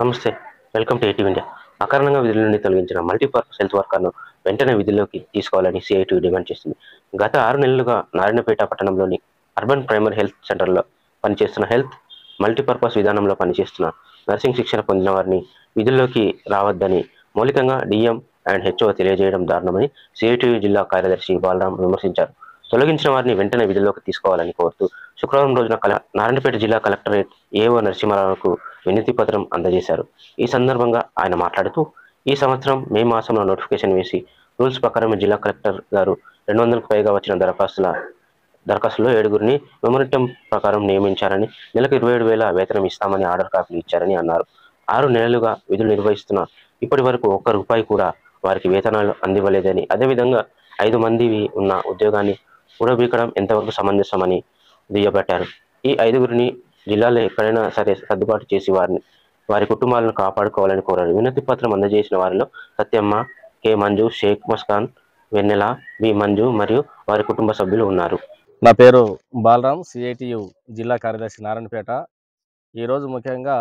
నమస్తే. Welcome to ETV India. అకారణంగా విధుల నుండి తొలగించిన మల్టీపర్పస్ హెల్త్ వర్కర్‌ను వెంటనే విధుల్లోకి తీసుకోవాలని సీఐటీయూ డిమాండ్ చేసింది. గత 6 నెలలుగా నారాయణపేట పట్టణంలోని అర్బన్ ప్రైమరీ హెల్త్ సెంటర్‌లో పనిచేస్తున్న హెల్త్ మల్టీపర్పస్ విధానంలో పనిచేస్తున్న నర్సింగ్ శిక్షణ పొందిన వారిని విధుల్లోకి రావద్దని మౌలికంగా డీఎం అండ్ హెచ్ఓ తెలియజేయడం దారుణమని సీఐటీయూ జిల్లా కార్యదర్శి బాలరాం విమర్శించారు. తొలగించిన వారిని వెంటనే విధుల్లోకి తీసుకోవాలని కోరుతూ శుక్రవారం రోజున నారాయణపేట జిల్లా కలెక్టరేట్ ఏఓ నరసింహారావుకు వినతి పత్రం అందజేశారు. ఈ సందర్భంగా ఆయన మాట్లాడుతూ, ఈ సంవత్సరం మే మాసంలో నోటిఫికేషన్ వేసి రూల్స్ ప్రకారం జిల్లా కలెక్టర్ గారు 200కు పైగా వచ్చిన దరఖాస్తులో 7గురిని మెమోరిటం ప్రకారం నియమించారని, నెలకు 27,000 వేతనం ఇస్తామని ఆర్డర్ కాపీలు ఇచ్చారని అన్నారు. 6 నెలలుగా విధులు నిర్వహిస్తున్న ఇప్పటి వరకు ఒక్క రూపాయి కూడా వారికి వేతనాలు అందివ్వలేదని, అదేవిధంగా 5 మంది ఉన్న ఉద్యోగాన్ని ఊడబీకడం ఎంతవరకు సమంజసమని దుయ్యబట్టారు. ఈ 5గురిని జిల్లాలో ఎక్కడైనా సరే సర్దుబాటు చేసి వారి కుటుంబాలను కాపాడుకోవాలని కోరారు. వినతి పత్రం అందజేసిన వారిలో సత్యమ్మ, కె మంజు, షేక్ మస్కాన్, వెన్నెల, బి మంజు మరియు వారి కుటుంబ సభ్యులు ఉన్నారు. నా పేరు బాలరాం, సిఐటియు జిల్లా కార్యదర్శి నారాయణపేట. ఈరోజు ముఖ్యంగా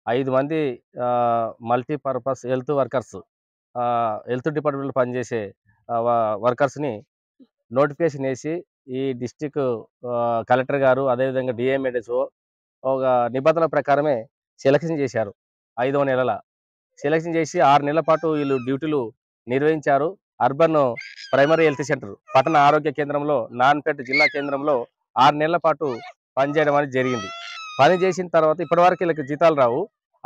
5 మంది మల్టీపర్పస్ హెల్త్ వర్కర్స్, హెల్త్ డిపార్ట్మెంట్లో పనిచేసే వర్కర్స్ని నోటిఫికేషన్ వేసి ఈ డిస్టిక్ కలెక్టర్ గారు, అదేవిధంగా డిఎంఎడ్ఎస్ఓ ఒక నిబంధనల ప్రకారమే సెలక్షన్ చేశారు. 5వ నెలల సెలక్షన్ చేసి 6 నెలల పాటు వీళ్ళు డ్యూటీలు నిర్వహించారు. అర్బన్ ప్రైమరీ హెల్త్ సెంటర్ పట్టణ ఆరోగ్య కేంద్రంలో, నారాయణపేట జిల్లా కేంద్రంలో 6 నెలల పాటు పనిచేయడం అనేది జరిగింది. పని చేసిన తర్వాత ఇప్పటివరకు వీళ్ళకి జీతాలు రావు.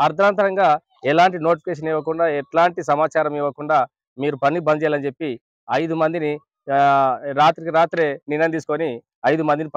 అర్ధాంతరంగా ఎలాంటి నోటిఫికేషన్ ఇవ్వకుండా, ఎట్లాంటి సమాచారం ఇవ్వకుండా మీరు పని బంద్ చేయాలని చెప్పి 5 మందిని రాత్రికి రాత్రే నిర్ణయం తీసుకొని 5 మందిని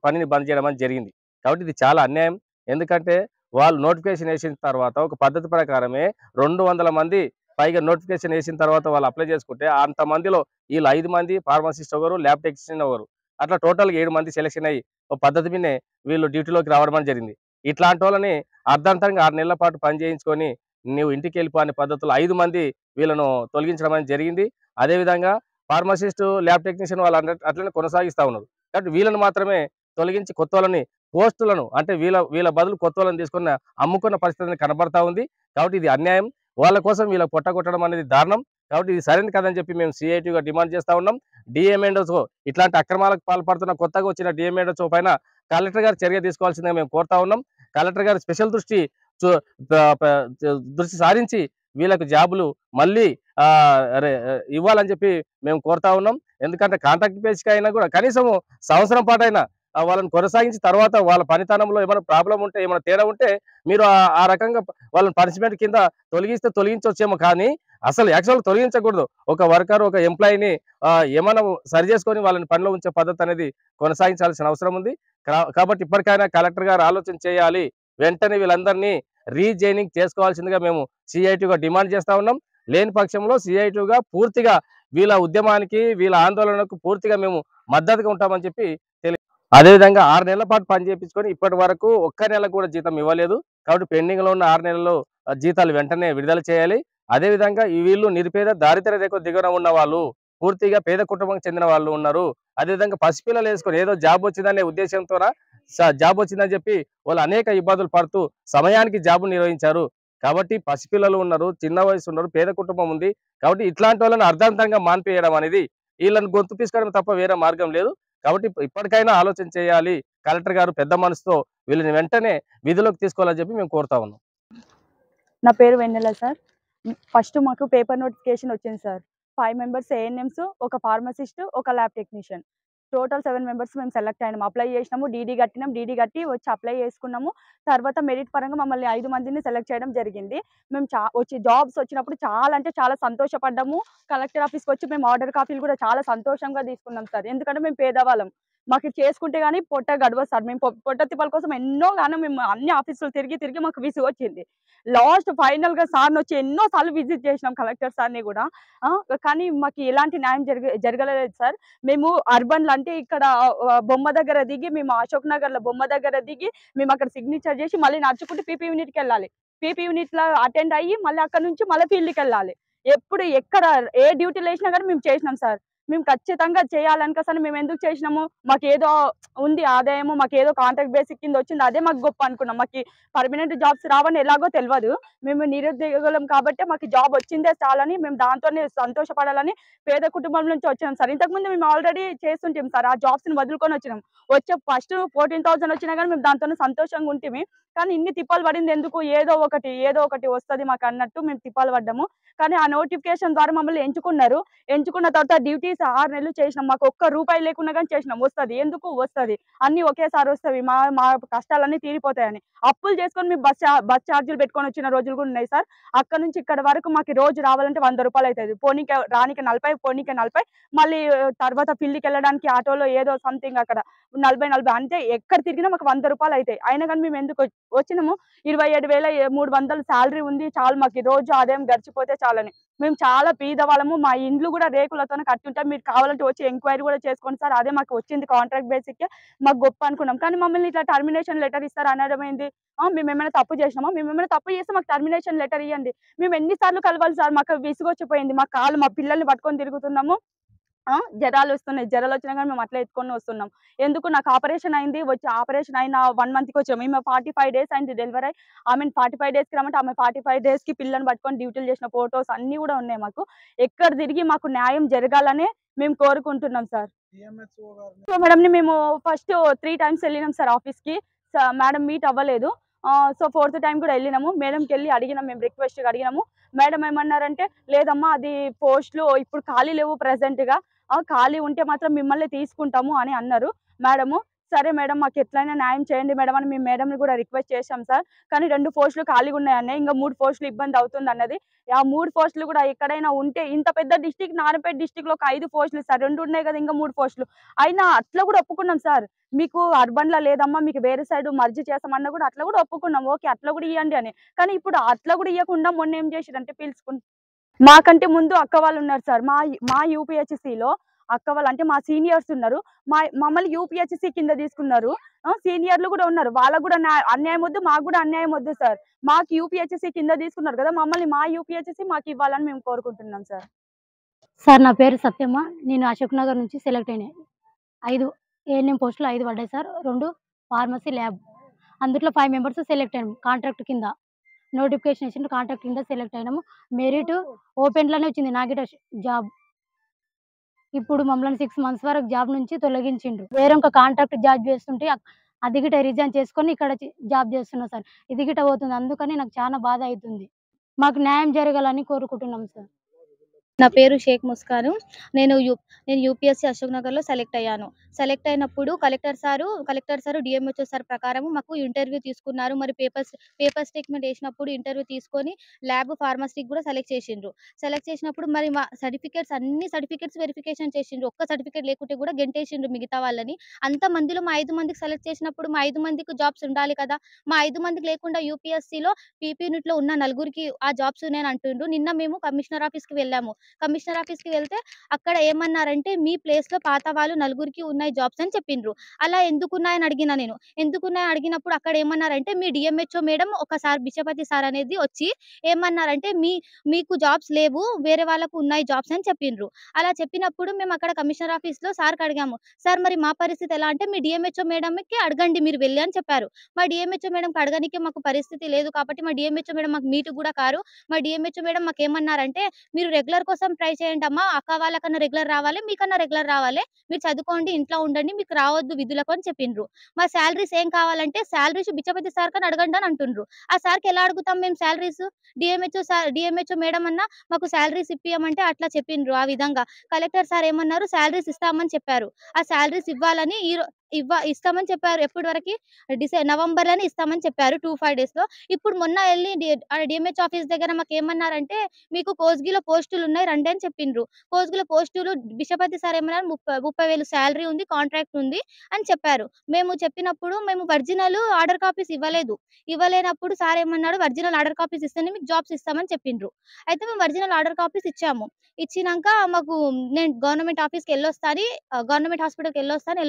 పనిని బంద్ చేయడం అనేది జరిగింది. కాబట్టి ఇది చాలా అన్యాయం. ఎందుకంటే వాళ్ళు నోటిఫికేషన్ వేసిన తర్వాత ఒక పద్ధతి ప్రకారమే 200 మంది పైగా నోటిఫికేషన్ వేసిన తర్వాత వాళ్ళు అప్లై చేసుకుంటే అంతమందిలో వీళ్ళు 5 మంది, ఫార్మసిస్ట్ ఒకరు, ల్యాబ్ టెక్నీషియన్ ఒకరు, అట్లా టోటల్గా 7 మంది సెలెక్షన్ అయ్యి ఒక పద్ధతి మీదనే వీళ్ళు డ్యూటీలోకి రావడం అని జరిగింది. ఇట్లాంటి వాళ్ళని అర్ధాంతరంగా 6 నెలల పాటు పని చేయించుకొని నువ్వు ఇంటికి వెళ్ళిపో అనే పద్ధతులు 5 మంది వీళ్ళను తొలగించడం అనేది జరిగింది. అదేవిధంగా ఫార్మసిస్ట్, ల్యాబ్ టెక్నీషియన్ వాళ్ళు అట్లనే కొనసాగిస్తూ ఉన్నారు. కాబట్టి వీళ్ళని మాత్రమే తొలగించి కొత్త వాళ్ళని పోస్టులను, అంటే వీళ్ళ బదులు కొత్త వాళ్ళని తీసుకున్న అమ్ముకున్న పరిస్థితి కనబడతా ఉంది. కాబట్టి ఇది అన్యాయం. వాళ్ళ కోసం వీళ్ళకి పొట్టగొట్టడం అనేది దారుణం. కాబట్టి ఇది సరైనది కాదని చెప్పి మేము సిఐటిగా డిమాండ్ చేస్తా ఉన్నాం. డిఎంఎండ్ఓ ఇట్లాంటి అక్రమాలకు పాల్పడుతున్న కొత్తగా వచ్చిన డిఎంఎండ్ఓ పైన కలెక్టర్ గారు చర్య తీసుకోవాల్సిందిగా మేము కోరుతా ఉన్నాం. కలెక్టర్ గారు స్పెషల్ దృష్టి సారించి వీళ్ళకు జాబులు మళ్ళీ ఇవ్వాలని చెప్పి మేము కోరుతా ఉన్నాం. ఎందుకంటే కాంట్రాక్ట్ బేస్కి అయినా కూడా కనీసం సంవత్సరం పాటైనా వాళ్ళని కొనసాగించి తర్వాత వాళ్ళ పనితనంలో ఏమైనా ప్రాబ్లం ఉంటే, ఏమైనా తేడా ఉంటే మీరు ఆ రకంగా వాళ్ళని పనిష్మెంట్ కింద తొలగించవచ్చేమో, కానీ అసలు యాక్చువల్ తొలగించకూడదు. ఒక వర్కర్, ఒక ఎంప్లాయీని ఏమైనా సరి చేసుకొని వాళ్ళని పనిలో ఉంచే పద్ధతి అనేది కొనసాగించాల్సిన అవసరం ఉంది. కాబట్టి ఇప్పటికైనా కలెక్టర్ గారు ఆలోచన చేయాలి. వెంటనే వీళ్ళందరినీ రీజైనింగ్ చేసుకోవాల్సిందిగా మేము సిఐటిగా డిమాండ్ చేస్తా ఉన్నాం. లేని పక్షంలో సిఐటిగా పూర్తిగా వీళ్ళ ఉద్యమానికి, వీళ్ళ ఆందోళనకు పూర్తిగా మేము మద్దతుగా ఉంటామని చెప్పి అదేవిధంగా 6 నెలల పాటు పని చేయించుకొని ఇప్పటి వరకు ఒక్క నెల కూడా జీతం ఇవ్వలేదు. కాబట్టి పెండింగ్ లో ఉన్న 6 నెలల్లో జీతాలు వెంటనే విడుదల చేయాలి. అదేవిధంగా వీళ్ళు నిరుపేద, దారిద్ర్య రేఖ దిగువన ఉన్న వాళ్ళు, పూర్తిగా పేద కుటుంబానికి చెందిన వాళ్ళు ఉన్నారు. అదేవిధంగా పసిపిల్లలు వేసుకొని ఏదో జాబ్ వచ్చిందనే ఉద్దేశంతో జాబ్ వచ్చిందని చెప్పి వాళ్ళు అనేక ఇబ్బందులు పడుతూ సమయానికి జాబు నిర్వహించారు. కాబట్టి పసిపిల్లలు ఉన్నారు, చిన్న వయసు ఉన్నారు, పేద కుటుంబం ఉంది. కాబట్టి ఇట్లాంటి వాళ్ళని అర్ధాంతంగా మాన్పేయడం అనేది వీళ్ళని గొంతు తీసుకోవడం తప్ప వేరే మార్గం లేదు. కాబట్టి ఇప్పటికైనా ఆలోచన చేయాలి. కలెక్టర్ గారు పెద్ద మనసుతో వీళ్ళని వెంటనే విధులకు తీసుకోవాలని చెప్పి మేము కోరుతా ఉన్నాం. నా పేరు వెన్నెల సార్. ఫస్ట్ మాకు పేపర్ నోటిఫికేషన్ వచ్చింది సార్. 5 మెంబర్స్ ఏఎన్ఎంస్, ఒక ఫార్మసిస్ట్, ఒక ల్యాబ్ టెక్నీషియన్, టోటల్ 7 మెంబర్స్ మేము సెలెక్ట్ అయినాము. అప్లై చేసినాము, డీడీ కట్టినాం, డీడీ కట్టి వచ్చి అప్లై చేసుకున్నాము. తర్వాత మెరిట్ పరంగా మమ్మల్ని 5 మందిని సెలెక్ట్ చేయడం జరిగింది. మేము జాబ్స్ వచ్చినప్పుడు చాలా అంటే చాలా సంతోషపడ్డాము. కలెక్టర్ ఆఫీస్కి వచ్చి మేము ఆర్డర్ కాపీలు కూడా చాలా సంతోషంగా తీసుకున్నాం సార్. ఎందుకంటే మేము పేదవాళ్ళం, మాకు చేసుకుంటే కానీ పొట్ట గడవదు సార్. మేము పొట్ట తిప్పల కోసం మేము అన్ని ఆఫీసులు తిరిగి మాకు విసుగు వచ్చింది. లాస్ట్ ఫైనల్ గా సార్ని వచ్చి ఎన్నో సార్లు విజిట్ చేసినాం, కలెక్టర్ సార్ని కూడా. కానీ మాకు ఎలాంటి న్యాయం జరగలేదు సార్. మేము అర్బన్ అంటే ఇక్కడ బొమ్మ దగ్గర దిగి, మేము అశోక్ నగర్ లో బొమ్మ దగ్గర దిగి మేము అక్కడ సిగ్నేచర్ చేసి మళ్ళీ నడుచుకుంటూ పీపీ యూనిట్ కి వెళ్ళాలి. పీపీ యూనిట్ లో అటెండ్ అయ్యి మళ్ళీ అక్కడ నుంచి మళ్ళీ ఫీల్డ్కి వెళ్ళాలి. ఎప్పుడు ఎక్కడ ఏ డ్యూటీలు వేసినా కానీ మేము చేసినాం సార్. మేము ఖచ్చితంగా చేయాలనుకోసని మేము ఎందుకు చేసినాము, మాకేదో ఉంది ఆదాయము, మాకేదో కాంట్రాక్ట్ బేసిక్ కింద వచ్చింది, అదే మాకు గొప్ప అనుకున్నాం. మాకు పర్మనెంట్ జాబ్స్ రావని ఎలాగో తెలియదు. మేము నిరుద్యోగులం కాబట్టి మాకు జాబ్ వచ్చిందే చాలని మేము దాంతోనే సంతోషపడాలని పేద కుటుంబం నుంచి వచ్చాం సార్. ఇంతకుముందు మేము ఆల్రెడీ చేస్తుంటాం సార్. ఆ జాబ్స్‌ని వదులుకొని వచ్చినాం. వచ్చే ఫస్ట్ 14,000 వచ్చినా గానీ మేము దాంతోనే సంతోషంగా ఉంటిమి. కానీ ఇన్ని తిప్పలు పడింది ఎందుకు? ఏదో ఒకటి వస్తది మాకన్నట్టు మేము తిప్పలు పడ్డాము. కానీ ఆ నోటిఫికేషన్ ద్వారా మమ్మల్ని ఎంచుకున్నారు. ఎంచుకున్న తర్వాత డ్యూటీస్ 6 నెలలు చేసినాం. మాకు ఒక్క రూపాయి లేకున్నా గానీ చేసినాం. వస్తది. ఎందుకు? వస్తది. అన్నీ ఒకేసారి వస్తవి. మా మా కష్టాలన్నీ తీరిపోతాయని. అప్పులు చేసుకొని మేము బస్ చార్జీలు పెట్టుకొని వచ్చిన రోజులు కూడా ఉన్నాయి సార్. అక్కడి నుంచి ఇక్కడి వరకు మాకు రోజు రావాలంటే రూ. 100 అయితది. రానీకి 40, పోనీకి 40. మళ్ళీ తర్వాత ఫీల్డ్‌కెళ్ళడానికి ఆటోలో ఏదో సంథింగ్ అక్కడ 40 అంటే ఎక్కడ తిరిగినా మాకు రూ. 100 అయితాయి. అయినా గానీ మేము ఎందుకు వచ్చినాము. 27,300 సాలరీ ఉంది. చాలు మాకు రోజు ఆదాయం గడిచిపోతే చాలని. మేము చాలా బీదవాళ్ళము. మా ఇండ్లు కూడా రేకులతోనే కట్టుంటాం. మీరు కావాలంటే వచ్చి ఎంక్వైరీ కూడా చేసుకోండి సార్. అదే మాకు వచ్చింది కాంట్రాక్ట్ బేసిక్‌కే మాకు గొప్ప అనుకున్నాం. కానీ మమ్మల్ని ఇట్లా టర్మినేషన్ లెటర్ ఇస్తారు అనడం ఏంది? మేమేమైనా తప్పు చేసినామా? మేమేమైనా తప్పు చేస్తే మాకు టర్మినేషన్ లెటర్ ఇయ్యండి. మేము ఎన్ని సార్లు కలవాలి సార్? మాకు విసుగొచ్చిపోయింది. మా పిల్లల్ని పట్టుకొని తిరుగుతున్నాము. జరాలొస్తున్నాయి. జరాలొచ్చినా గానీ మేము అట్లా ఎత్తుకొని వస్తున్నాం. ఎందుకు? నాకు ఆపరేషన్ అయింది. ఆపరేషన్ అయిన 1 మంత్‌కి వచ్చాము. ఈమె 45 డేస్ అయింది డెలివరీ అయ్యి. ఆమెను 45 డేస్‌కి రమ్మంటే ఆమె 45 డేస్‌కి పిల్లని పట్టుకొని డ్యూటీలు చేసిన ఫోటోస్ అన్నీ గూడా ఉన్నాయి మాకు. ఎక్కడ తిరిగి మాకు న్యాయం జరగాలనే మేము కోరుకుంటున్నాం సార్. సో, మేడంని మేము ఫస్ట్ 3 టైమ్స్ ఎళ్ళినాం సార్ ఆఫీస్‌కి. మేడం మీట్ అవ్వలేదు. సో, ఫోర్త్ టైమ్ కూడా ఎళ్ళినాము. మేడంకెళ్ళి అడిగినాం, మేము రిక్వెస్ట్‌గా అడిగినాము. మేడం ఏమన్నారంటే, లేదమ్మా అది పోస్ట్‌లు ఇప్పుడు ఖాళీ లేవు ప్రెజెంట్‌గా. ఖాళీ ఉంటే మాత్రం మిమ్మల్నే తీసుకుంటాము అని అన్నారు మేడము. సరే మేడం మాకెట్లైనా న్యాయం చేయండి మేడం అని మేము మేడంని కూడా రిక్వెస్ట్ చేశాం సార్. కానీ 2 పోస్టులు ఖాళీగున్నాయన్నాయి. ఇంక 3 పోస్టులు ఇబ్బందవుతుందన్నది. ఆ 3 పోస్టులు కూడా ఎక్కడైనా ఉంటే ఇంత పెద్ద డిస్ట్రిక్ట్ నారాయణపేట డిస్ట్రిక్ట్‌లో ఒక 5 పోస్టులు సార్. 2 ఉన్నాయి కదా! ఇంకా 3 పోస్టులు. అయినా అట్లా కూడా ఒప్పుకున్నాం సార్. మీకు అర్బన్‌లో లేదమ్మా మీకు వేరే సైడ్ మర్జ్ చేస్తామన్నా కూడా అట్లా కూడా ఒప్పుకున్నాం. ఓకే. అట్లా కూడా ఇయ్యండి అని. కానీ ఇప్పుడు అట్లా కూడా ఇయ్యకుండా మొన్నేం చేసిర్రంటే మాకంటే ముందు అక్క వాళ్ళున్నారు సార్. మా యూపీహెచ్‌సీలో అక్క వాళ్ళు అంటే మా సీనియర్స్ ఉన్నారు. మమ్మల్ని యూపీహెచ్‌సీ కింద తీసుకున్నారు. సీనియర్‌లు గూడా ఉన్నారు. వాళ్ళకి గూడా అన్యాయం వద్దు, మాకు గూడా అన్యాయం వద్దు సార్. మాకు యూపీహెచ్‌సీ కింద తీసుకున్నారు కదా! మమ్మల్ని మా యూపీహెచ్‌సీ మాకివ్వాలని మేము కోరుకుంటున్నాం సార్. సార్ నా పేరు సత్యమ్మ. నేను అశోక్ నగర్ నుంచి సెలెక్ట్ అయినా. 5 ఏఎన్ఎం పోస్టులు 5 పడ్డాయి సార్. 2 pharmacy lab. అందుట్లో 5 మెంబర్స్ సెలెక్ట్ అయినాం కాంట్రాక్ట్ కింద. నోటిఫికేషన్ ఇచ్చిండ్రు కాంట్రాక్ట్ కింద సెలెక్ట్ అయినాము. మెరిట్ ఓపెన్‌లోనే వచ్చింది నాకిట జాబ్. ఇప్పుడు మమ్మల్ని 6 మంత్స్ వరకు జాబ్ నుంచి తొలగించిండ్రు. వేరే ఒక కాంట్రాక్ట్ జాబ్ చేస్తుంటే అది గిట రిజైన్ చేసుకొని ఇక్కడ జాబ్ చేస్తున్నా సార్. ఇది గిట పోతుంది. అందుకని నాకు చాలా బాధ అయితుంది. మాకు న్యాయం జరగాలని కోరుకుంటున్నాం సార్. నా పేరు షేక్ ముస్కాను. నేను యూపీఎస్సీ అశోక్ నగర్‌లో సెలెక్ట్ అయ్యాను. సెలెక్ట్ అయినప్పుడు కలెక్టర్ సారు డీఎంహెచ్ఓ సార్ ప్రకారం మాకు ఇంటర్వ్యూ తీసుకున్నారు. మరి పేపర్ స్టేట్మెంట్ ఏసినప్పుడు ఇంటర్వ్యూ తీసుకొని ల్యాబ్, ఫార్మసీకి కూడా సెలెక్ట్ చేసిండ్రు. సెలెక్ట్ చేసినప్పుడు మరి మా అన్ని సర్టిఫికేట్స్ వెరిఫికేషన్ చేసిండ్రు. ఒక్క సర్టిఫికేట్ లేకుంటే కూడా గెంటేసిండ్రు మిగతా వాళ్ళని. అంతమందిలో మా 5 మందికి సెలెక్ట్ చేసినప్పుడు మా 5 మందికి జాబ్స్ ఉండాలి కదా! మా 5 మందికి లేకుండా యూపీఎస్సీలో పీపీ యూనిట్‌లో ఉన్న నలుగురికి ఆ జాబ్స్ ఉన్నాయని అంటుండ్రు. నిన్న మేము కమిషనర్ ఆఫీస్‌కి వెళ్ళాము. కమిషనర్ ఆఫీస్‌కి వెళ్తే అక్కడ ఏమన్నారంటే, మీ ప్లేస్‌లో పాత వాళ్ళు నలుగురికి ఉన్నాయి జాబ్స్ అని చెప్పిండ్రు. అలా ఎందుకున్నాయని అడిగినా నేను. ఎందుకున్నాయని అడిగినప్పుడు అక్కడ ఏమన్నారంటే, మీ డీఎంహెచ్ఓ మేడం ఒకసారి బిచ్చపతి సార్ అనేది వచ్చి ఏమన్నారంటే, మీకు జాబ్స్ లేవు. వేరే వాళ్ళకు ఉన్నాయి జాబ్స్ అని చెప్పిండ్రు. అలా చెప్పినప్పుడు మేము అక్కడ కమిషనర్ ఆఫీస్‌లో సార్‌కి అడిగాము. సార్ మరి మా పరిస్థితి ఎలా అంటే, మీ డీఎంహెచ్ఓ మేడంకి అడగండి మీరు వెళ్లి అని చెప్పారు. మా డీఎంహెచ్ఓ మేడంకి అడగనీకే మాకు పరిస్థితి లేదు కాబట్టి మా డీఎంహెచ్ఓ మేడం మాకు మీట్ కూడా కారు. మా డీఎంహెచ్ఓ మేడం మాకేమన్నారంటే, మీరు రెగ్యులర్ కోసం ట్రై చేయండమ్మా. అక్క వాళ్ళకన్నా రెగ్యులర్ రావాలి. మీకన్నా రెగ్యులర్ రావాలి. మీరు చదువుకోండి, ఇంట్లో ఉండండి. మీకు రావద్దు విధులకు అని చెప్పిండ్రు. మా సాలరీస్ ఏం కావాలంటే సాలరీస్ బిచ్చపతి సార్‌కని అడగండి అని అంటుండ్రు. ఆ సార్‌కి ఎలా అడుగుతాం మేము సాలరీస్? డీఎంహెచ్ఓ మేడం అన్నా మాకు సాలరీస్ ఇప్పియమంటే అట్లా చెప్పిండ్రు ఆ విధంగా. కలెక్టర్ సార్ ఏమన్నారు సాలరీస్ ఇస్తామని చెప్పారు. ఆ సాలరీస్ ఇవ్వాలని ఇస్తామని చెప్పారు. ఎప్పటి వరకి? నవంబర్‌లోనే ఇస్తామని చెప్పారు 5 డేస్‌లో. ఇప్పుడు మొన్న ఎళ్లి డీఎంహెచ్ ఆఫీస్ దగ్గర మాకేమన్నారంటే, మీకు కోస్గిలో పోస్టులున్నాయి రండి అని చెప్పిండ్రు. కోస్గిలో పోస్టులు బిషపతి సార్ ఏమన్నారు 30,000 సాలరీ ఉంది, కాంట్రాక్ట్ ఉంది అని చెప్పారు. మేము చెప్పినప్పుడు మేము ఒరిజినల్ ఆర్డర్ కాపీస్ ఇవ్వలేదు. ఇవ్వలేనప్పుడు సార్ ఏమన్నాడు ఒరిజినల్ ఆర్డర్ కాపీస్ ఇస్తేనే మీకు జాబ్స్ ఇస్తామని చెప్పిండ్రు. అయితే మేము ఒరిజినల్ ఆర్డర్ కాపీస్ ఇచ్చాము. ఇచ్చినంక నేను గవర్నమెంట్ ఆఫీస్‌కి ఎళ్ళొస్తా అని గవర్నమెంట్ హాస్పిటల్‌కి ఎళ్ళొస్తా అని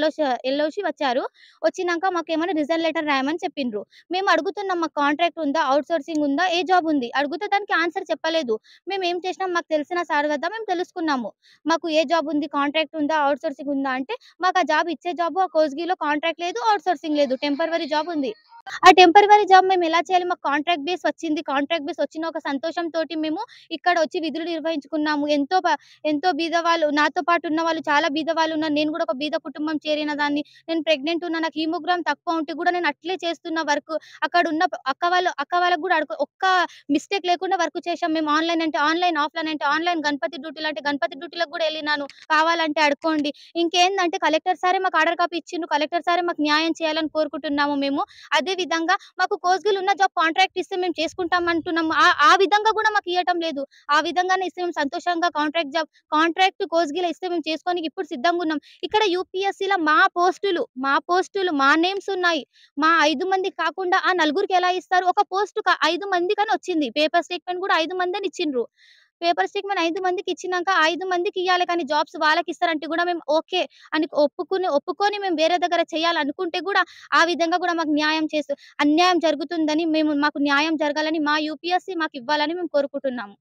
ఆర్ఓసి వచ్చారు. వచ్చినాక మాకేమన్నా రిజైన్ లెటర్ రాయమని చెప్పిండ్రు. మేము అడుగుతున్నాం, మాకు కాంట్రాక్ట్ ఉందా? ఔట్‌సోర్సింగ్ ఉందా? ఏ జాబ్ ఉంది? అడిగితే దానికి ఆన్సర్ చెప్పలేదు. మేమేం చేసినాం, మాకు తెలిసిన సార్ వద్ద మేము తెలుసుకున్నాము. మాకు ఏ జాబ్ ఉంది? కాంట్రాక్ట్ ఉందా? ఔట్‌సోర్సింగ్ ఉందా? అంటే మాకు ఆ జాబ్ ఇచ్చే జాబు ఆ కోస్గిలో కాంట్రాక్ట్ లేదు, ఔట్‌సోర్సింగ్ లేదు. టెంపరరీ జాబ్ ఉంది. ఆ టెంపరరీ జాబ్ మేము ఎలా చేయాలి? మాకు కాంట్రాక్ట్ బేస్ వచ్చింది. కాంట్రాక్ట్ బేస్ వచ్చిన ఒక సంతోషంతోటి మేము ఇక్కడ వచ్చి విధులు నిర్వహించుకున్నాము. ఎంతో బీదవాళ్ళు నాతో పాటు ఉన్నవాళ్ళు చాలా బీదవాళ్ళున్నారు. నేను కూడా ఒక బీద కుటుంబం చేరిన దాన్ని. నేను ప్రెగ్నెంట్ ఉన్నా. నాకు హిమోగ్రామ్ తక్కువ ఉంటే కూడా నేను అట్లే చేస్తున్న వర్క్. అక్కడున్న అక్క వాళ్ళకి కూడా ఒక్క మిస్టేక్ లేకుండా వర్క్ చేశాం మేము. ఆన్‌లైన్ అంటే ఆన్‌లైన్, ఆఫ్‌లైన్ అంటే ఆన్‌లైన్, గణపతి డ్యూటీలంటే గణపతి డ్యూటీలకు కూడా ఎళ్ళినాను. కావాలంటే అడుక్కోండి. ఇంకేందంటే కలెక్టర్ సారే మాకు ఆర్డర్ కాపీ ఇచ్చిండ్రు. కలెక్టర్ సారే మాకు న్యాయం చేయాలని కోరుకుంటున్నాము మేము. అదే విధంగా మాకు కోస్గిల్ ఉన్న జాబ్ కాంట్రాక్ట్ ఇస్తే మేము చేసుకుంటాం అంటున్నాము. ఆ విధంగా కూడా మాకు ఇయ్యటం లేదు. ఆ విధంగానే ఇస్తే మేము సంతోషంగా కాంట్రాక్ట్ కోస్గిలో ఇస్తే మేము చేసుకోనికి ఇప్పుడు సిద్ధంగున్నాం. ఇక్కడ యూపీఎస్సీ‌లో మా నేమ్స్ ఉన్నాయి. మా 5 మందికి కాకుండా ఆ నలుగురికి ఎలా ఇస్తారు? ఒక పోస్ట్‌కి 5 మందికని వచ్చింది. పేపర్ స్టేట్‌మెంట్ కూడా 5 మందని ఇచ్చిండ్రు. పేపర్ స్టేట్‌మెంట్ 5 మందికి ఇచ్చినంక 5 మందికి ఇయ్యాలి కానీ జాబ్స్ వాళ్ళకిస్తారంటే కూడా మేము ఓకే అని ఒప్పుకొని మేము వేరే దగ్గర చేయాలనుకుంటే కూడా ఆ విధంగా కూడా మాకు అన్యాయం జరుగుతుందని మాకు న్యాయం జరగాలని మా యూపీఎస్సీ మాకివ్వాలని మేము కోరుకుంటున్నాము.